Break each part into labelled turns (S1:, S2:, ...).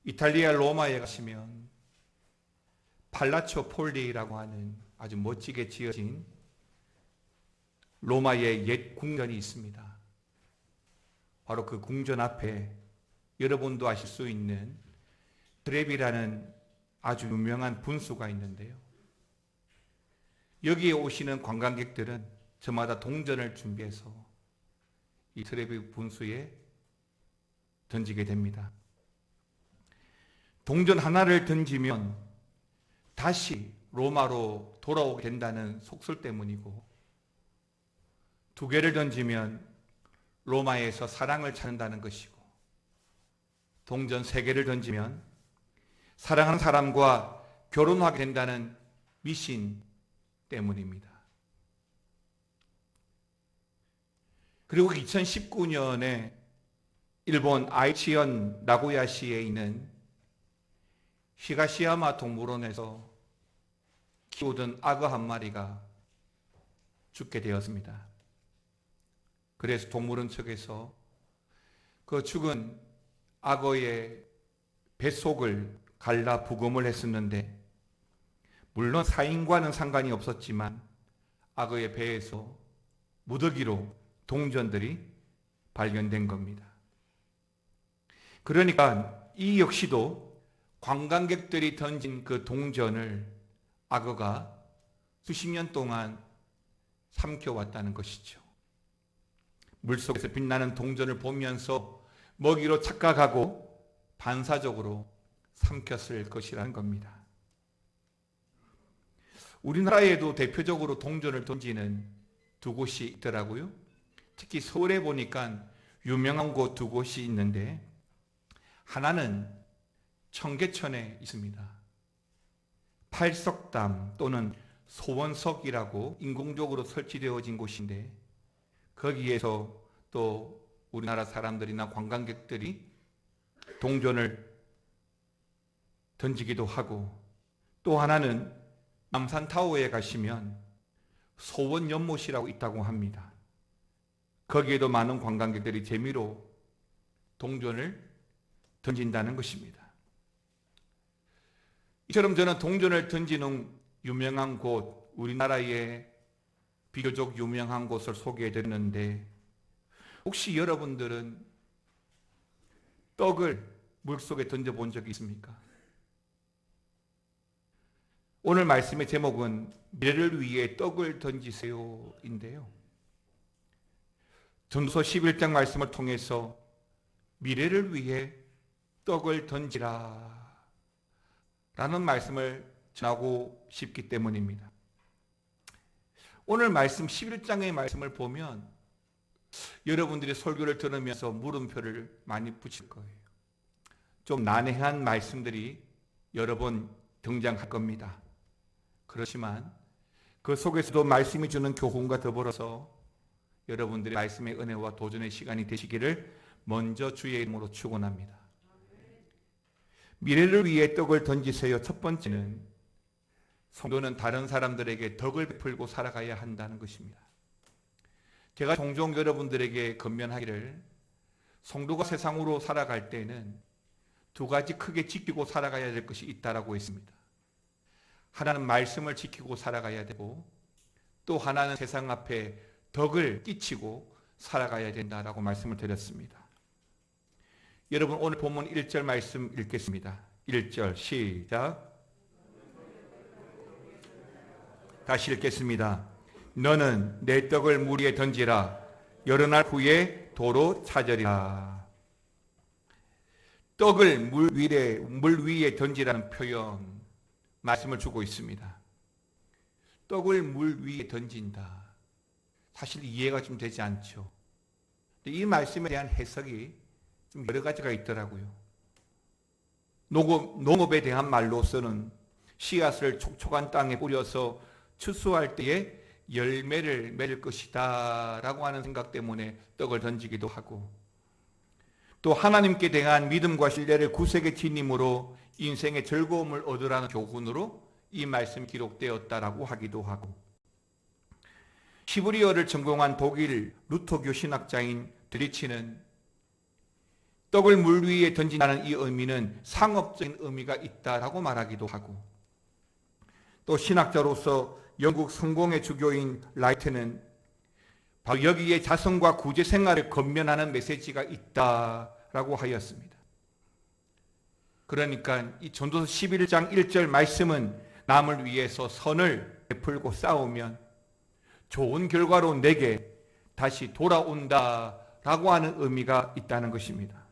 S1: 이탈리아 로마에 가시면 팔라초 폴리라고 하는 아주 멋지게 지어진 로마의 옛 궁전이 있습니다. 바로 그 궁전 앞에 여러분도 아실 수 있는 트레비라는 아주 유명한 분수가 있는데요. 여기에 오시는 관광객들은 저마다 동전을 준비해서 이 트레비 분수에 던지게 됩니다. 동전 하나를 던지면 다시 로마로 돌아오게 된다는 속설 때문이고, 두 개를 던지면 로마에서 사랑을 찾는다는 것이고, 동전 세 개를 던지면 사랑하는 사람과 결혼하게 된다는 미신 때문입니다. 그리고 2019년에 일본 아이치현 나고야시에 있는 히가시야마 동물원에서 키우던 악어 한 마리가 죽게 되었습니다. 그래서 동물원 측에서 그 죽은 악어의 뱃속을 갈라 부검을 했었는데, 물론 사인과는 상관이 없었지만 악어의 배에서 무더기로 동전들이 발견된 겁니다. 그러니까 이 역시도 관광객들이 던진 그 동전을 악어가 수십 년 동안 삼켜왔다는 것이죠. 물속에서 빛나는 동전을 보면서 먹이로 착각하고 반사적으로 삼켰을 것이라는 겁니다. 우리나라에도 대표적으로 동전을 던지는 두 곳이 있더라고요. 특히 서울에 보니까 유명한 곳 두 곳이 있는데, 하나는 청계천에 있습니다. 팔석담 또는 소원석이라고 인공적으로 설치되어진 곳인데, 거기에서 또 우리나라 사람들이나 관광객들이 동전을 던지기도 하고, 또 하나는 남산타워에 가시면 소원연못이라고 있다고 합니다. 거기에도 많은 관광객들이 재미로 동전을 던진다는 것입니다. 이처럼 저는 동전을 던지는 유명한 곳, 우리나라의 비교적 유명한 곳을 소개해 드렸는데, 혹시 여러분들은 떡을 물속에 던져본 적이 있습니까? 오늘 말씀의 제목은 미래를 위해 떡을 던지세요인데요. 전도서 11장 말씀을 통해서 미래를 위해 떡을 던지라 라는 말씀을 전하고 싶기 때문입니다. 오늘 말씀 11장의 말씀을 보면 여러분들이 설교를 들으면서 물음표를 많이 붙일 거예요. 좀 난해한 말씀들이 여러 번 등장할 겁니다. 그렇지만 그 속에서도 말씀이 주는 교훈과 더불어서 여러분들의 말씀의 은혜와 도전의 시간이 되시기를 먼저 주의 이름으로 축원합니다. 미래를 위해 떡을 던지세요. 첫 번째는 성도는 다른 사람들에게 덕을 베풀고 살아가야 한다는 것입니다. 제가 종종 여러분들에게 권면하기를, 성도가 세상으로 살아갈 때는 두 가지 크게 지키고 살아가야 될 것이 있다라고 했습니다. 하나는 말씀을 지키고 살아가야 되고, 또 하나는 세상 앞에 덕을 끼치고 살아가야 된다라고 말씀을 드렸습니다. 여러분, 오늘 본문 1절 말씀 읽겠습니다. 1절 시작. 다시 읽겠습니다. 너는 내 떡을 물 위에 던지라. 여러 날 후에 도로 찾으리라. 떡을 물 위에 던지라는 표현, 말씀을 주고 있습니다. 떡을 물 위에 던진다. 사실 이해가 좀 되지 않죠. 이 말씀에 대한 해석이 좀 여러 가지가 있더라고요. 농업에 대한 말로서는 씨앗을 촉촉한 땅에 뿌려서 추수할 때에 열매를 맺을 것이다 라고 하는 생각 때문에 떡을 던지기도 하고, 또 하나님께 대한 믿음과 신뢰를 굳세게 지님으로 인생의 즐거움을 얻으라는 교훈으로 이 말씀이 기록되었다라고 하기도 하고, 히브리어를 전공한 독일 루터교 신학자인 드리치는 떡을 물 위에 던진다는 이 의미는 상업적인 의미가 있다라고 말하기도 하고, 또 신학자로서 영국 성공의 주교인 라이트는 바로 여기에 자성과 구제 생활을 건면하는 메시지가 있다라고 하였습니다. 그러니까 이 전도서 11장 1절 말씀은 남을 위해서 선을 베풀고 싸우면 좋은 결과로 내게 다시 돌아온다라고 하는 의미가 있다는 것입니다.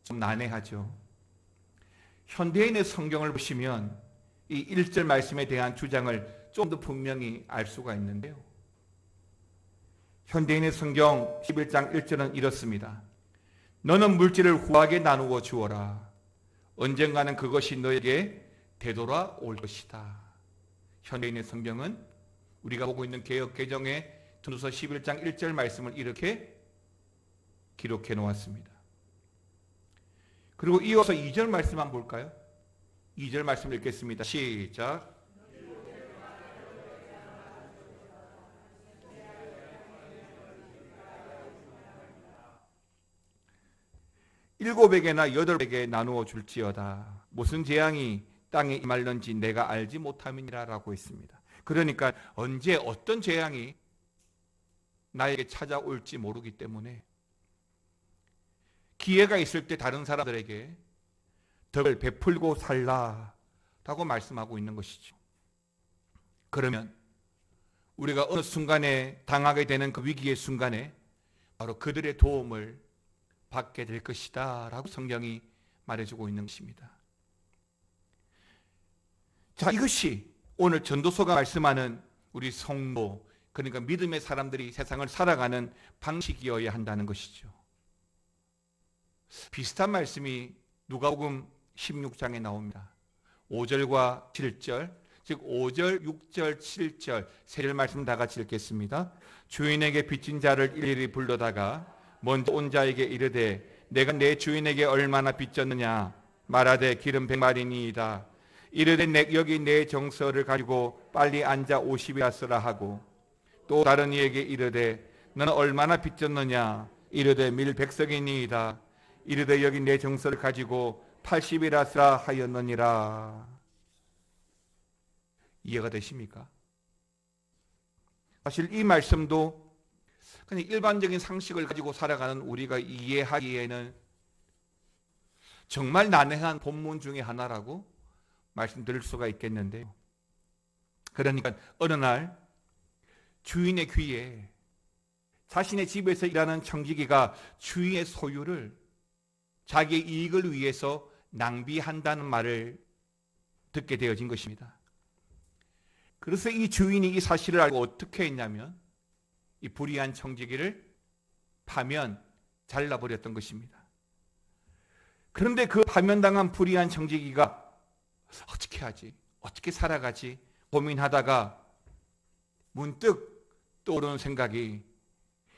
S1: 좀 난해하죠. 현대인의 성경을 보시면 이 1절 말씀에 대한 주장을 좀 더 분명히 알 수가 있는데요. 현대인의 성경 11장 1절은 이렇습니다. 너는 물질을 후하게 나누어 주어라. 언젠가는 그것이 너에게 되돌아올 것이다. 현대인의 성경은 우리가 보고 있는 개역 개정의 전도서 11장 1절 말씀을 이렇게 기록해 놓았습니다. 그리고 이어서 2절 말씀 한번 볼까요? 2절 말씀 읽겠습니다. 시작. 일곱에게나 여덟에게 나누어 줄지어다. 무슨 재앙이 땅에 임할는지 내가 알지 못함이니라 라고 했습니다. 그러니까 언제 어떤 재앙이 나에게 찾아올지 모르기 때문에 기회가 있을 때 다른 사람들에게 덕을 베풀고 살라라고 말씀하고 있는 것이죠. 그러면 우리가 어느 순간에 당하게 되는 그 위기의 순간에 바로 그들의 도움을 받게 될 것이다 라고 성경이 말해주고 있는 것입니다. 자, 이것이 오늘 전도서가 말씀하는 우리 성도, 그러니까 믿음의 사람들이 세상을 살아가는 방식이어야 한다는 것이죠. 비슷한 말씀이 누가복음 16장에 나옵니다. 5절과 7절, 즉 5절, 6절, 7절 세 절 말씀 다 같이 읽겠습니다. 주인에게 빚진 자를 일일이 불러다가 먼저 온 자에게 이르되 내가 내 주인에게 얼마나 빚졌느냐 말하되 기름 100마리니이다. 이르되 여기 내 정서를 가지고 빨리 앉아 50이라 쓰라 하고, 또 다른 이에게 이르되 너는 얼마나 빚졌느냐 이르되 밀 100석이니이다. 이르되 여기 내 정서를 가지고 80이라 쓰라 하였느니라. 이해가 되십니까? 사실 이 말씀도 그냥 일반적인 상식을 가지고 살아가는 우리가 이해하기에는 정말 난해한 본문 중에 하나라고 말씀드릴 수가 있겠는데요. 그러니까 어느 날 주인의 귀에 자신의 집에서 일하는 청지기가 주인의 소유를 자기의 이익을 위해서 낭비한다는 말을 듣게 되어진 것입니다. 그래서 이 주인이 이 사실을 알고 어떻게 했냐면 이 불의한 청지기를 파면 잘라버렸던 것입니다. 그런데 그 파면당한 불의한 청지기가 어떻게 하지? 어떻게 살아가지? 고민하다가 문득 떠오르는 생각이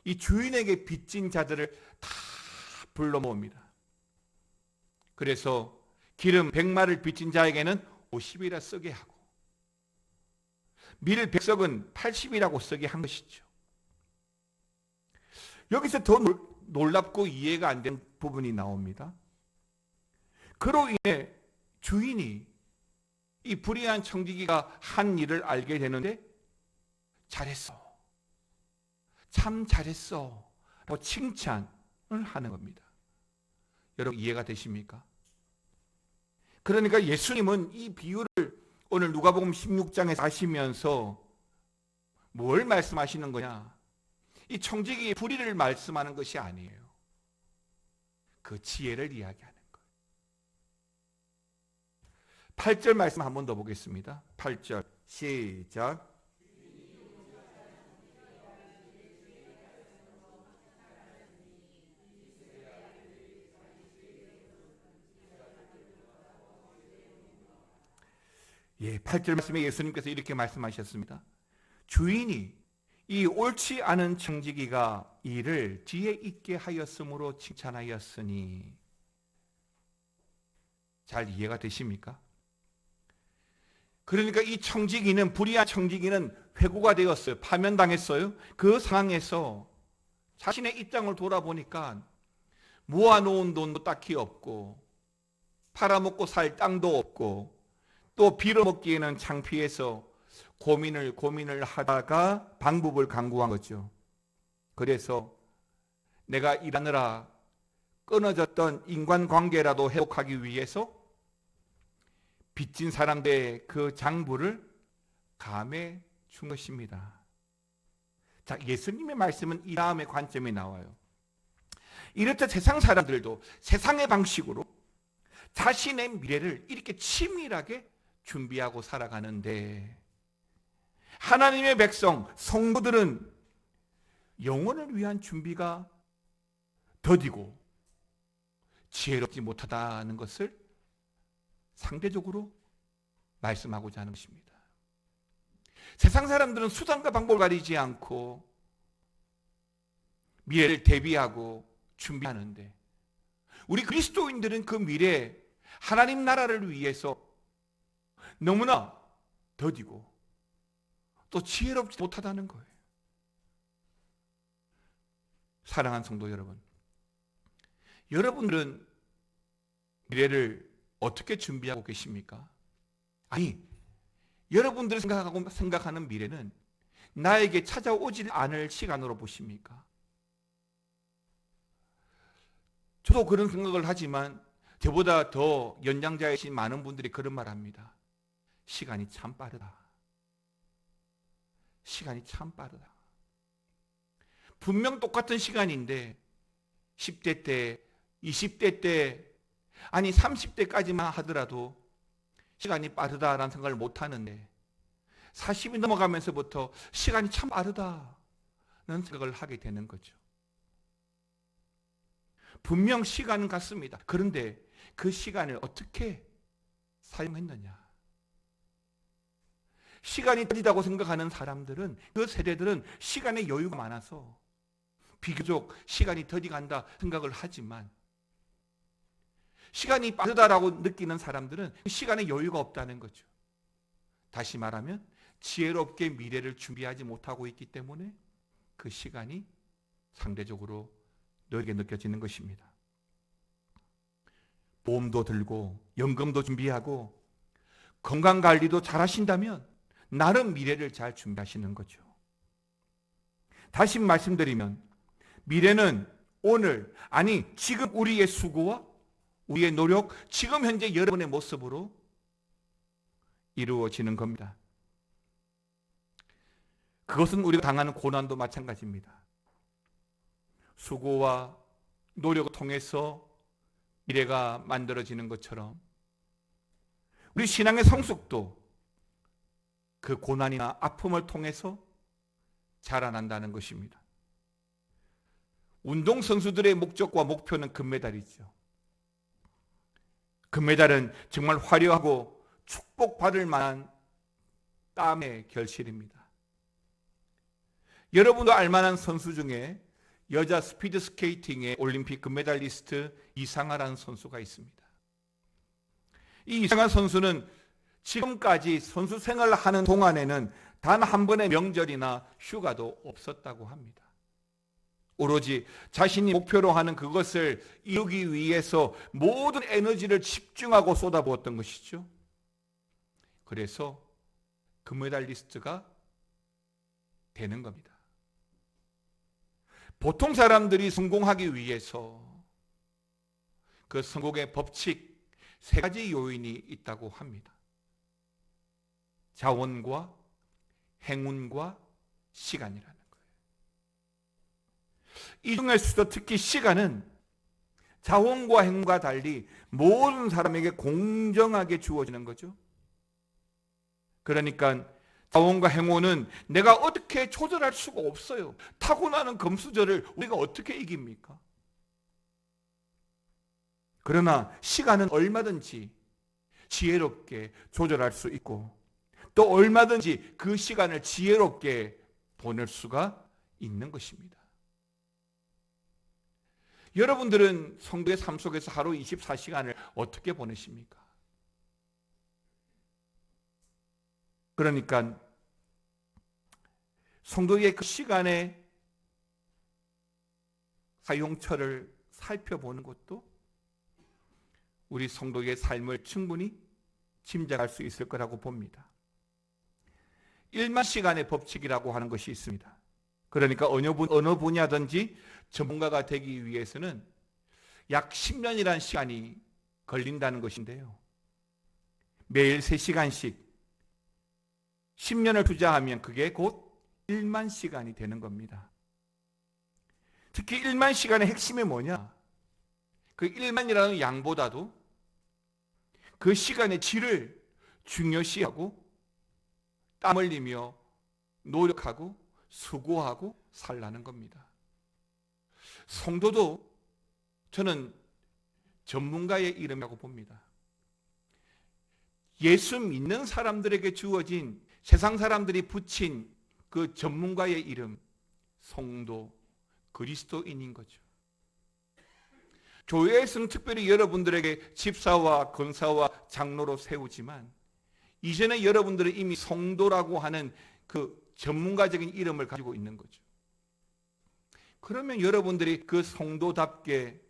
S1: 이 주인에게 빚진 자들을 다 불러 모읍니다. 그래서 기름 100마를 빚진 자에게는 50이라 쓰게 하고 밀 100석은 80이라고 쓰게 한 것이죠. 여기서 더 놀랍고 이해가 안 되는 부분이 나옵니다. 그로 인해 주인이 이 불의한 청지기가 한 일을 알게 되는데 잘했어. 참 잘했어. 라고 칭찬을 하는 겁니다. 여러분 이해가 되십니까? 그러니까 예수님은 이 비유를 오늘 누가복음 16장에서 하시면서 뭘 말씀하시는 거냐? 이 청지기의 불의를 말씀하는 것이 아니에요. 그 지혜를 이야기하는 거예요. 8절 말씀 한 번 더 보겠습니다. 8절 시작. 예, 8절 말씀에 예수님께서 이렇게 말씀하셨습니다. 주인이 이 옳지 않은 청지기가 이를 지혜 있게 하였으므로 칭찬하였으니. 잘 이해가 되십니까? 그러니까 이 청지기는, 불의한 청지기는 회고가 되었어요. 파면당했어요. 그 상황에서 자신의 입장을 돌아보니까 모아놓은 돈도 딱히 없고 팔아먹고 살 땅도 없고 또 빌어먹기에는 창피해서 고민을 하다가 방법을 강구한 거죠. 그래서 내가 일하느라 끊어졌던 인간관계라도 회복하기 위해서 빚진 사람들의 그 장부를 감해 준 것입니다. 자, 예수님의 말씀은 이 다음에 관점이 나와요. 이렇듯 세상 사람들도 세상의 방식으로 자신의 미래를 이렇게 치밀하게 준비하고 살아가는데 하나님의 백성, 성도들은 영혼을 위한 준비가 더디고 지혜롭지 못하다는 것을 상대적으로 말씀하고자 하는 것입니다. 세상 사람들은 수단과 방법을 가리지 않고 미래를 대비하고 준비하는데 우리 그리스도인들은 그 미래 하나님 나라를 위해서 너무나 더디고 또 지혜롭지 못하다는 거예요. 사랑하는 성도 여러분, 여러분들은 미래를 어떻게 준비하고 계십니까? 아니, 여러분들이 생각하는 미래는 나에게 찾아오지 않을 시간으로 보십니까? 저도 그런 생각을 하지만 저보다 더 연장자이신 많은 분들이 그런 말 합니다. 시간이 참 빠르다. 시간이 참 빠르다. 분명 똑같은 시간인데 10대 때, 20대 때, 아니 30대까지만 하더라도 시간이 빠르다라는 생각을 못 하는데 40이 넘어가면서부터 시간이 참 빠르다는 생각을 하게 되는 거죠. 분명 시간은 같습니다. 그런데 그 시간을 어떻게 사용했느냐? 시간이 더디다고 생각하는 사람들은, 그 세대들은 시간에 여유가 많아서 비교적 시간이 더디 간다 생각을 하지만 시간이 빠르다라고 느끼는 사람들은 시간에 여유가 없다는 거죠. 다시 말하면 지혜롭게 미래를 준비하지 못하고 있기 때문에 그 시간이 상대적으로 너에게 느껴지는 것입니다. 보험도 들고 연금도 준비하고 건강관리도 잘 하신다면 나름 미래를 잘 준비하시는 거죠. 다시 말씀드리면 미래는 오늘, 아니 지금 우리의 수고와 우리의 노력, 지금 현재 여러분의 모습으로 이루어지는 겁니다. 그것은 우리가 당하는 고난도 마찬가지입니다. 수고와 노력을 통해서 미래가 만들어지는 것처럼 우리 신앙의 성숙도 그 고난이나 아픔을 통해서 자라난다는 것입니다. 운동선수들의 목적과 목표는 금메달이죠. 금메달은 정말 화려하고 축복받을 만한 땀의 결실입니다. 여러분도 알만한 선수 중에 여자 스피드 스케이팅의 올림픽 금메달리스트 이상하라는 선수가 있습니다. 이 이상하 선수는 지금까지 선수 생활을 하는 동안에는 단 한 번의 명절이나 휴가도 없었다고 합니다. 오로지 자신이 목표로 하는 그것을 이루기 위해서 모든 에너지를 집중하고 쏟아부었던 것이죠. 그래서 금메달리스트가 되는 겁니다. 보통 사람들이 성공하기 위해서 그 성공의 법칙 3가지 요인이 있다고 합니다. 자원과 행운과 시간이라는 거예요. 이 중에서도 특히 시간은 자원과 행운과 달리 모든 사람에게 공정하게 주어지는 거죠. 그러니까 자원과 행운은 내가 어떻게 조절할 수가 없어요. 타고나는 금수저를 우리가 어떻게 이깁니까? 그러나 시간은 얼마든지 지혜롭게 조절할 수 있고 또 얼마든지 그 시간을 지혜롭게 보낼 수가 있는 것입니다. 여러분들은 성도의 삶 속에서 하루 24시간을 어떻게 보내십니까? 그러니까 성도의 그 시간의 사용처를 살펴보는 것도 우리 성도의 삶을 충분히 짐작할 수 있을 거라고 봅니다. 1만 시간의 법칙이라고 하는 것이 있습니다. 그러니까 어느 분야든지 전문가가 되기 위해서는 약 10년이라는 시간이 걸린다는 것인데요. 매일 3시간씩 10년을 투자하면 그게 곧 1만 시간이 되는 겁니다. 특히 1만 시간의 핵심이 뭐냐? 그 1만이라는 양보다도 그 시간의 질을 중요시하고 땀 흘리며 노력하고 수고하고 살라는 겁니다. 성도도 저는 전문가의 이름이라고 봅니다. 예수 믿는 사람들에게 주어진 세상 사람들이 붙인 그 전문가의 이름, 성도, 그리스도인인 거죠. 교회에서는 특별히 여러분들에게 집사와 권사와 장로로 세우지만 이전에 여러분들은 이미 성도라고 하는 그 전문가적인 이름을 가지고 있는 거죠. 그러면 여러분들이 그 성도답게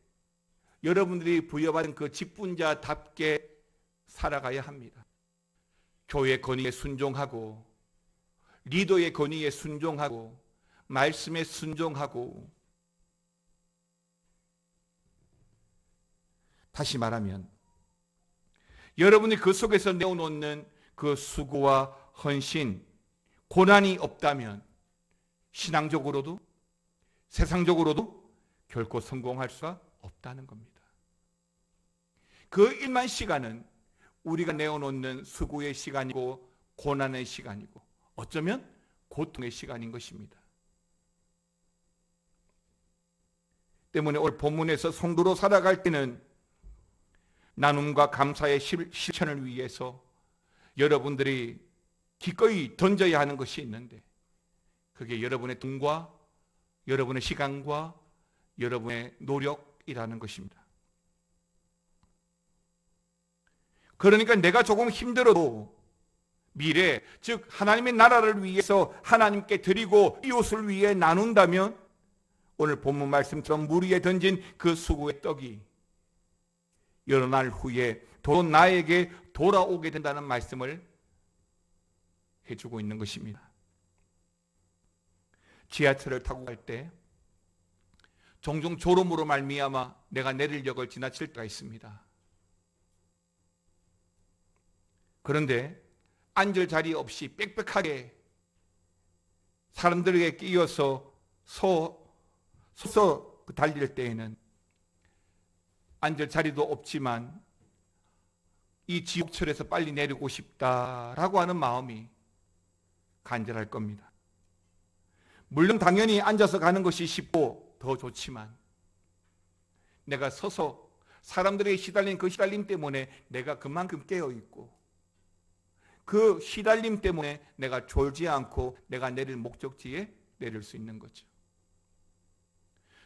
S1: 여러분들이 부여받은 그 직분자답게 살아가야 합니다. 교회 권위에 순종하고 리더의 권위에 순종하고 말씀에 순종하고 다시 말하면 여러분이 그 속에서 내어놓는 그 수고와 헌신, 고난이 없다면 신앙적으로도 세상적으로도 결코 성공할 수가 없다는 겁니다. 그 1만 시간은 우리가 내어놓는 수고의 시간이고 고난의 시간이고 어쩌면 고통의 시간인 것입니다. 때문에 오늘 본문에서 성도로 살아갈 때는 나눔과 감사의 실천을 위해서 여러분들이 기꺼이 던져야 하는 것이 있는데 그게 여러분의 돈과 여러분의 시간과 여러분의 노력이라는 것입니다. 그러니까 내가 조금 힘들어도 미래, 즉 하나님의 나라를 위해서 하나님께 드리고 이웃을 위해 나눈다면 오늘 본문 말씀처럼 물 위에 던진 그 수고의 떡이 여러 날 후에 또 나에게 돌아오게 된다는 말씀을 해주고 있는 것입니다. 지하철을 타고 갈 때 종종 졸음으로 말미암아 내가 내릴 역을 지나칠 때가 있습니다. 그런데 앉을 자리 없이 빽빽하게 사람들에게 끼어서 서서 달릴 때에는 앉을 자리도 없지만 이 지옥철에서 빨리 내리고 싶다라고 하는 마음이 간절할 겁니다. 물론 당연히 앉아서 가는 것이 쉽고 더 좋지만 내가 서서 사람들에게 시달린 그 시달림 때문에 내가 그만큼 깨어있고 그 시달림 때문에 내가 졸지 않고 내가 내릴 목적지에 내릴 수 있는 거죠.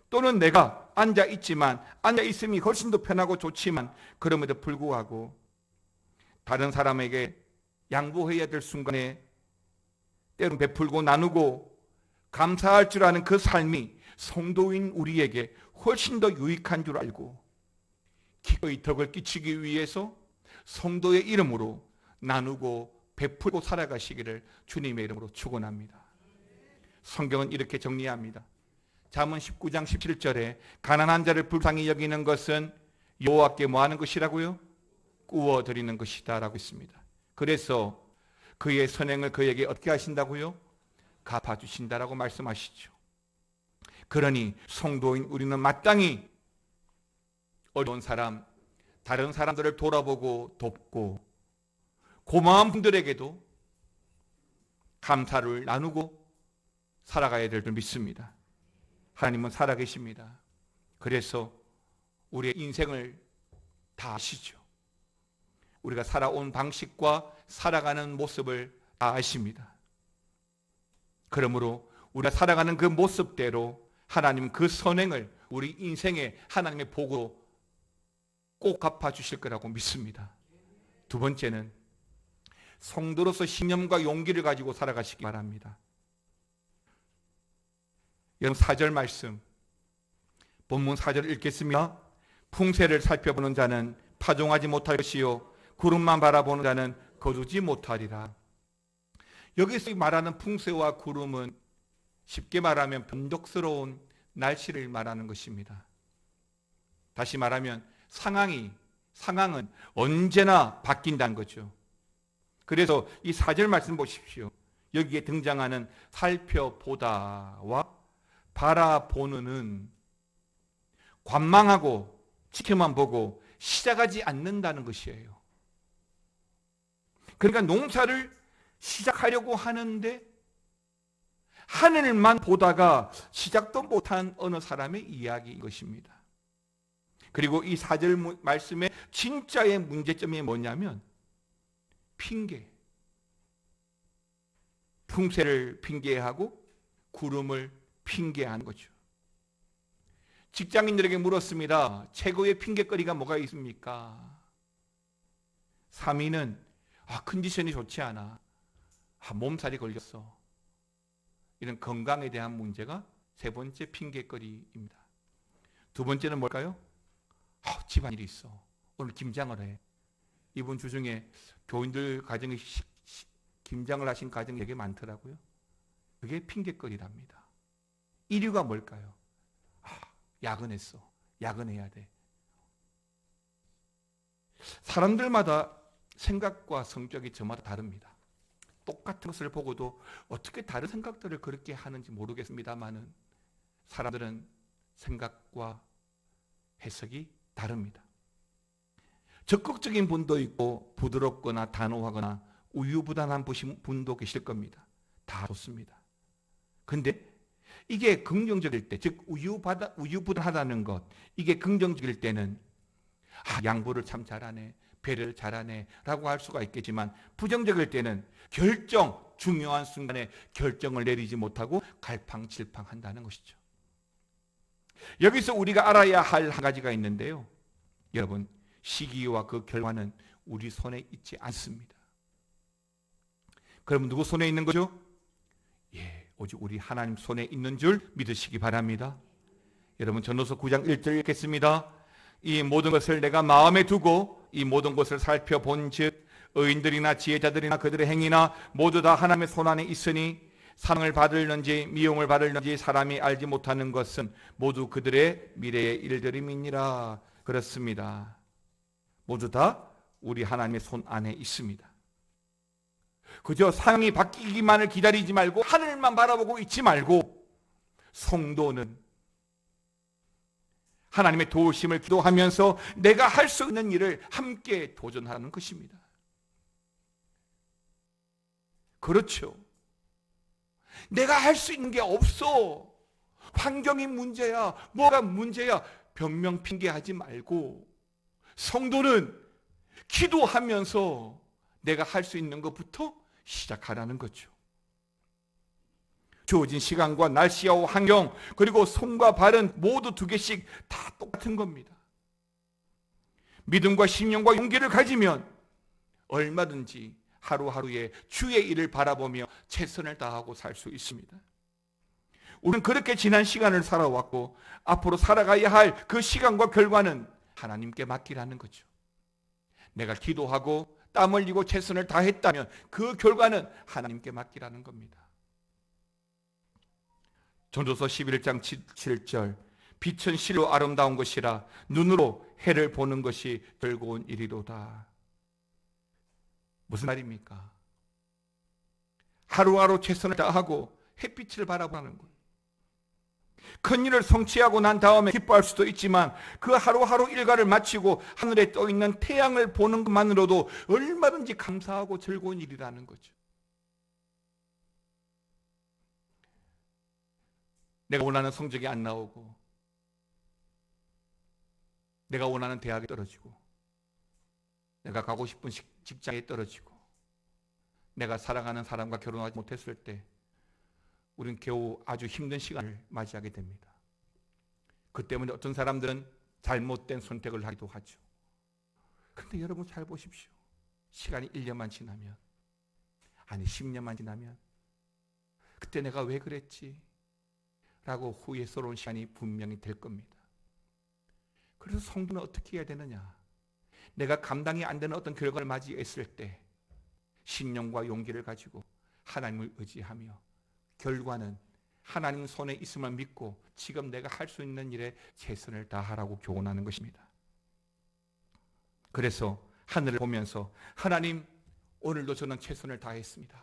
S1: 또는 내가 앉아있지만 앉아있음이 훨씬 더 편하고 좋지만 그럼에도 불구하고 다른 사람에게 양보해야 될 순간에 때론 베풀고 나누고 감사할 줄 아는 그 삶이 성도인 우리에게 훨씬 더 유익한 줄 알고 기꺼이 덕을 끼치기 위해서 성도의 이름으로 나누고 베풀고 살아가시기를 주님의 이름으로 축원합니다. 성경은 이렇게 정리합니다. 잠언 19장 17절에 가난한 자를 불쌍히 여기는 것은 여호와께 뭐 하는 것이라고요? 구워드리는 것이다 라고 있습니다. 그래서 그의 선행을 그에게 어떻게 하신다고요? 갚아주신다라고 말씀하시죠. 그러니 성도인 우리는 마땅히 어려운 사람, 다른 사람들을 돌아보고 돕고 고마운 분들에게도 감사를 나누고 살아가야 될 줄 믿습니다. 하나님은 살아계십니다. 그래서 우리의 인생을 다 아시죠. 우리가 살아온 방식과 살아가는 모습을 다 아십니다. 그러므로 우리가 살아가는 그 모습대로 하나님 그 선행을 우리 인생의 하나님의 복으로 꼭 갚아주실 거라고 믿습니다. 두 번째는 성도로서 신념과 용기를 가지고 살아가시기 바랍니다. 여러분 4절 말씀 본문 4절 읽겠습니다. 풍새를 살펴보는 자는 파종하지 못할 것이요 구름만 바라보는 자는 거두지 못하리라. 여기서 말하는 풍새와 구름은 쉽게 말하면 변덕스러운 날씨를 말하는 것입니다. 다시 말하면 상황은 언제나 바뀐다는 거죠. 그래서 이 4절 말씀 보십시오. 여기에 등장하는 살펴보다와 바라보는은 관망하고 지켜만 보고 시작하지 않는다는 것이에요. 그러니까 농사를 시작하려고 하는데 하늘만 보다가 시작도 못한 어느 사람의 이야기인 것입니다. 그리고 이 4절 말씀의 진짜의 문제점이 뭐냐면 핑계. 풍새를 핑계하고 구름을 핑계하는 거죠. 직장인들에게 물었습니다. 최고의 핑계거리가 뭐가 있습니까? 3위는 컨디션이 좋지 않아. 몸살이 걸렸어. 이런 건강에 대한 문제가 세 번째 핑계거리입니다. 두 번째는 뭘까요? 집안일이 있어. 오늘 김장을 해. 이번 주 중에 교인들 가정에 김장을 하신 가정이 되게 많더라고요. 그게 핑계거리랍니다. 1위가 뭘까요? 야근했어. 야근해야 돼. 사람들마다 생각과 성격이 저마다 다릅니다. 똑같은 것을 보고도 어떻게 다른 생각들을 그렇게 하는지 모르겠습니다만은 사람들은 생각과 해석이 다릅니다. 적극적인 분도 있고 부드럽거나 단호하거나 우유부단한 분도 계실 겁니다. 다 좋습니다. 근데 이게 긍정적일 때, 즉 우유부단하다는 것, 이게 긍정적일 때는 양보를 참 잘하네, 배려를 잘하네 라고 할 수가 있겠지만 부정적일 때는 중요한 순간에 결정을 내리지 못하고 갈팡질팡한다는 것이죠. 여기서 우리가 알아야 할 한 가지가 있는데요. 여러분, 시기와 그 결과는 우리 손에 있지 않습니다. 그럼 누구 손에 있는 거죠? 오직 우리 하나님 손에 있는 줄 믿으시기 바랍니다. 여러분, 전도서 9장 1절 읽겠습니다. 이 모든 것을 내가 마음에 두고 이 모든 것을 살펴본 즉 의인들이나 지혜자들이나 그들의 행위나 모두 다 하나님의 손 안에 있으니 상을 받을는지 미움을 받을는지 사람이 알지 못하는 것은 모두 그들의 미래의 일들임이니라. 그렇습니다. 모두 다 우리 하나님의 손 안에 있습니다. 그저 상황이 바뀌기만을 기다리지 말고 하늘만 바라보고 있지 말고 성도는 하나님의 도우심을 기도하면서 내가 할 수 있는 일을 함께 도전하는 것입니다. 그렇죠. 내가 할 수 있는 게 없어. 환경이 문제야. 뭐가 문제야. 변명 핑계하지 말고 성도는 기도하면서 내가 할 수 있는 것부터 시작하라는 거죠. 주어진 시간과 날씨와 환경 그리고 손과 발은 모두 2개씩 다 똑같은 겁니다. 믿음과 신념과 용기를 가지면 얼마든지 하루하루의 주의 일을 바라보며 최선을 다하고 살 수 있습니다. 우리는 그렇게 지난 시간을 살아왔고 앞으로 살아가야 할 그 시간과 결과는 하나님께 맡기라는 거죠. 내가 기도하고 땀 흘리고 최선을 다했다면 그 결과는 하나님께 맡기라는 겁니다. 전도서 11장 7절 빛은 실로 아름다운 것이라 눈으로 해를 보는 것이 즐거운 일이로다. 무슨 말입니까? 하루하루 최선을 다하고 햇빛을 바라보는 것. 큰 일을 성취하고 난 다음에 기뻐할 수도 있지만 그 하루하루 일과를 마치고 하늘에 떠 있는 태양을 보는 것만으로도 얼마든지 감사하고 즐거운 일이라는 거죠. 내가 원하는 성적이 안 나오고 내가 원하는 대학에 떨어지고 내가 가고 싶은 직장에 떨어지고 내가 사랑하는 사람과 결혼하지 못했을 때 우리는 겨우 아주 힘든 시간을 맞이하게 됩니다. 그 때문에 어떤 사람들은 잘못된 선택을 하기도 하죠. 그런데 여러분 잘 보십시오. 시간이 1년만 지나면 아니 10년만 지나면 그때 내가 왜 그랬지? 라고 후회스러운 시간이 분명히 될 겁니다. 그래서 성도는 어떻게 해야 되느냐? 내가 감당이 안 되는 어떤 결과를 맞이했을 때 신령과 용기를 가지고 하나님을 의지하며 결과는 하나님 손에 있음을 믿고 지금 내가 할 수 있는 일에 최선을 다하라고 교훈하는 것입니다. 그래서 하늘을 보면서 하나님, 오늘도 저는 최선을 다했습니다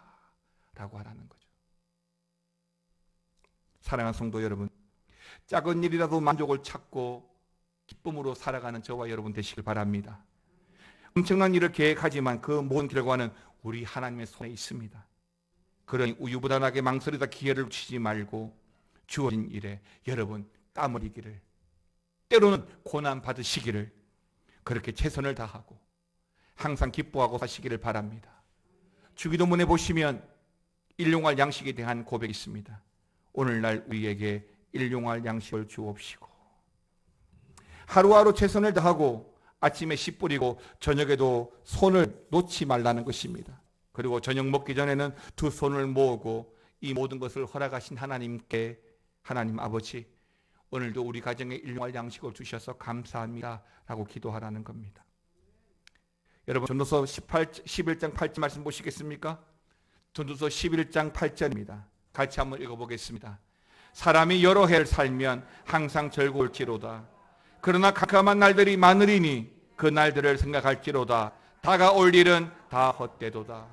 S1: 라고 하라는 거죠. 사랑하는 성도 여러분, 작은 일이라도 만족을 찾고 기쁨으로 살아가는 저와 여러분 되시길 바랍니다. 엄청난 일을 계획하지만 그 모든 결과는 우리 하나님의 손에 있습니다. 그러니 우유부단하게 망설이다 기회를 치지 말고 주어진 일에 여러분 땀 흘리기를, 때로는 고난 받으시기를, 그렇게 최선을 다하고 항상 기뻐하고 사시기를 바랍니다. 주기도문에 보시면 일용할 양식에 대한 고백이 있습니다. 오늘날 우리에게 일용할 양식을 주옵시고. 하루하루 최선을 다하고 아침에 씨 뿌리고 저녁에도 손을 놓지 말라는 것입니다. 그리고 저녁 먹기 전에는 두 손을 모으고 이 모든 것을 허락하신 하나님께, 하나님 아버지, 오늘도 우리 가정에 일용할 양식을 주셔서 감사합니다 라고 기도하라는 겁니다. 여러분, 전도서 11장 8절 말씀 보시겠습니까? 전도서 11장 8절입니다. 같이 한번 읽어보겠습니다. 사람이 여러 해를 살면 항상 즐거울지로다. 그러나 캄캄한 날들이 많으리니 그 날들을 생각할지로다. 다가올 일은 다 헛되도다.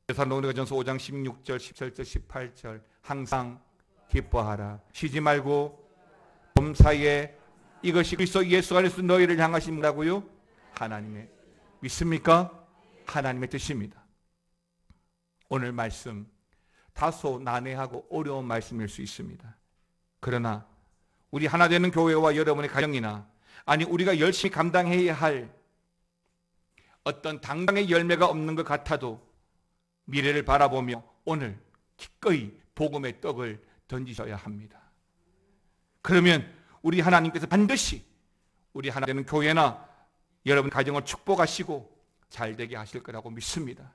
S1: 데살로니가전서 5장 16절, 17절, 18절 항상 기뻐하라. 쉬지 말고 범사에 이것이 그리스도 예수 안에서 너희를 향하신 뭐라고요? 하나님의, 믿습니까? 하나님의 뜻입니다. 오늘 말씀 다소 난해하고 어려운 말씀일 수 있습니다. 그러나 우리 하나 되는 교회와 여러분의 가정이나, 아니 우리가 열심히 감당해야 할 어떤 당장의 열매가 없는 것 같아도 미래를 바라보며 오늘 기꺼이 복음의 떡을 던지셔야 합니다. 그러면 우리 하나님께서 반드시 우리 하나 되는 교회나 여러분 가정을 축복하시고 잘 되게 하실 거라고 믿습니다.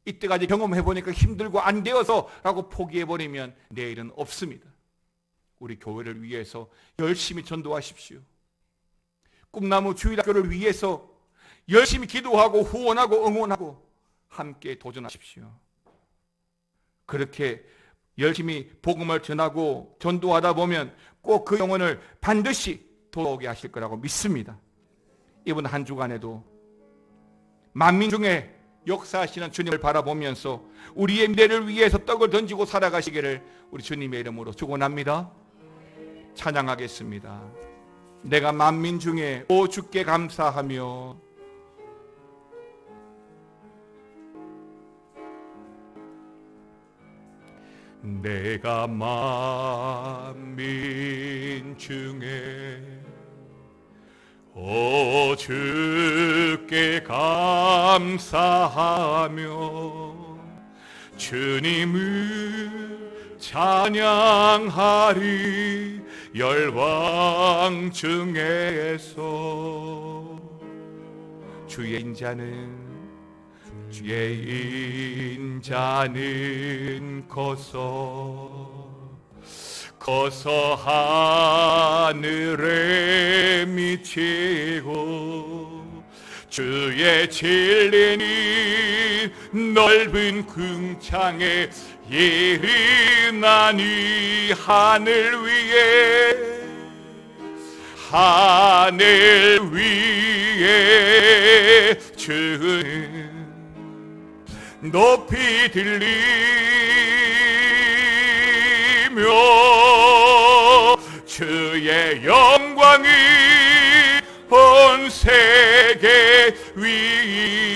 S1: 이때까지 경험해보니까 힘들고 안 되어서 라고 포기해버리면 내일은 없습니다. 우리 교회를 위해서 열심히 전도하십시오. 꿈나무 주일학교를 위해서 열심히 기도하고 후원하고 응원하고 함께 도전하십시오. 그렇게 열심히 복음을 전하고 전도하다 보면 꼭 그 영혼을 반드시 돌아오게 하실 거라고 믿습니다. 이번 한 주간에도 만민 중에 역사하시는 주님을 바라보면서 우리의 미래를 위해서 떡을 던지고 살아가시기를 우리 주님의 이름으로 축원합니다. 찬양하겠습니다. 내가 만민 중에 오 주께 감사하며 내가 만민 중에 오 주께 감사하며 주님을 찬양하리 열방 중에서 주의 인자는 커서 하늘에 미치고 주의 진리는 넓은 궁창에 예리나니 하늘 위에 주는 높이 들리며 주의 영광이 온 세계 위에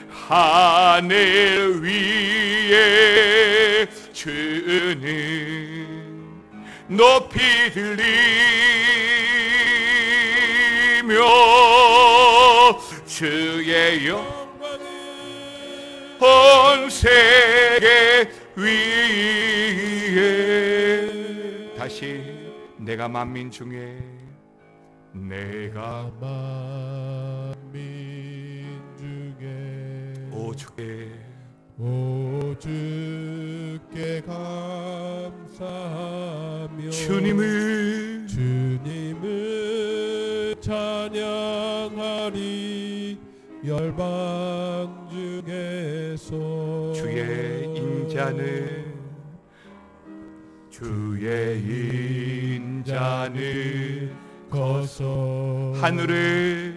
S1: 하늘 위에 주는 높이 들리며 주의 영광은 온 세계 위에 다시 내가 만민 중에 오 주께
S2: 오 주께 감사하며 주님을 찬양하리. 열방 중에서
S1: 주의 인자는
S2: 거서
S1: 하늘에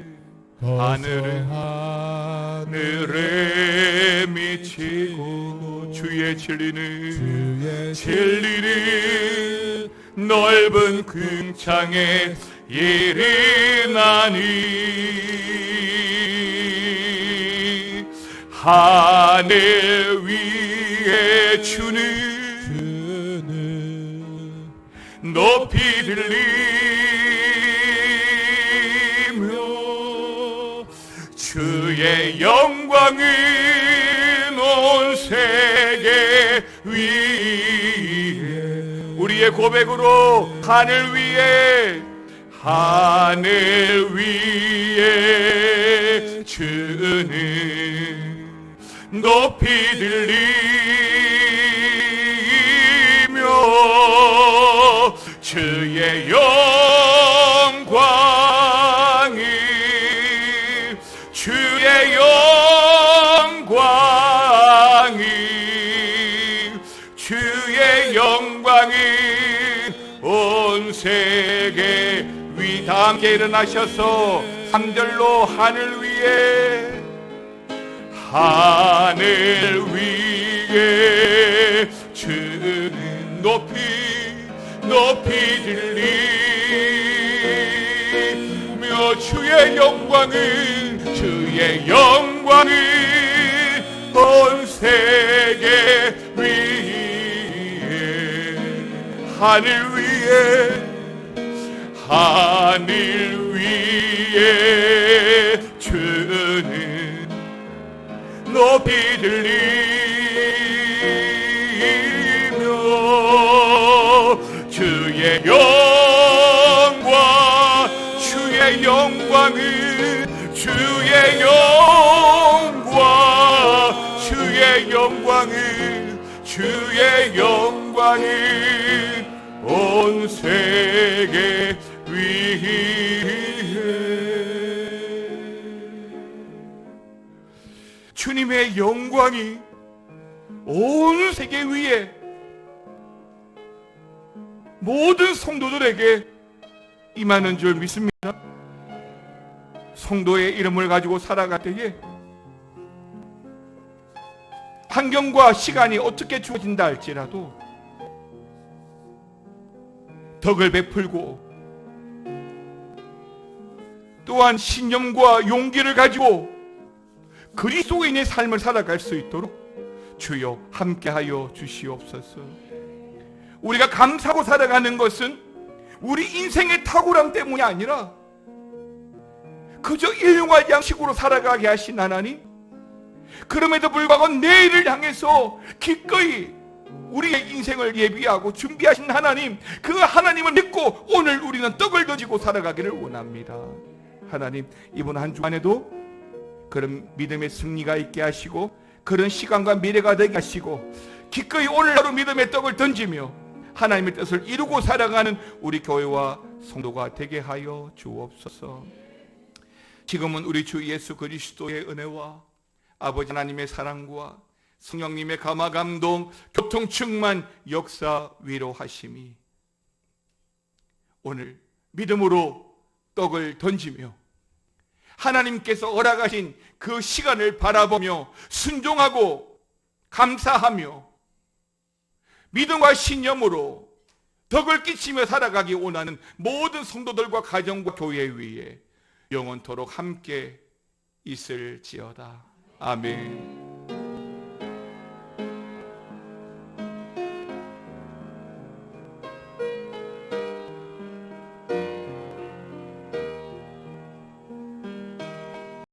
S1: 미치고 주의 진리는 넓은 궁창에 이르나니. 하늘 위에 주는 높이 들리며 주의 영광은 온 세계 위에. 우리의 고백으로 하늘 위에 주는 높이 들리며 주의 영광이 온 세계 위. 다 함께 일어나셔서 3절로 하늘 위에 주는 높이 들리며 주의 영광은 온 세계 위에. 하늘 위에 주는 높이 들리며 주의 영광은 온 세계 위에. 주님의 영광이 온 세계 위에 모든 성도들에게 임하는 줄 믿습니다. 성도의 이름을 가지고 살아갈 때에 환경과 시간이 어떻게 주어진다 할지라도 덕을 베풀고 또한 신념과 용기를 가지고 그리스도인의 삶을 살아갈 수 있도록 주여 함께하여 주시옵소서. 우리가 감사하고 살아가는 것은 우리 인생의 탁월함 때문이 아니라 그저 일용할 양식으로 살아가게 하신 하나님, 그럼에도 불구하고 내일을 향해서 기꺼이 우리의 인생을 예비하고 준비하신 하나님, 그 하나님을 믿고 오늘 우리는 떡을 던지고 살아가기를 원합니다. 하나님, 이번 한 주간에도 그런 믿음의 승리가 있게 하시고 그런 시간과 미래가 되게 하시고 기꺼이 오늘 하루 믿음의 떡을 던지며 하나님의 뜻을 이루고 살아가는 우리 교회와 성도가 되게 하여 주옵소서. 지금은 우리 주 예수 그리스도의 은혜와 아버지 하나님의 사랑과 성령님의 감화 감동 교통 충만 역사 위로하심이 오늘 믿음으로 떡을 던지며 하나님께서 허락하신 그 시간을 바라보며 순종하고 감사하며 믿음과 신념으로 덕을 끼치며 살아가기 원하는 모든 성도들과 가정과 교회 위에 영원토록 함께 있을지어다. 아멘.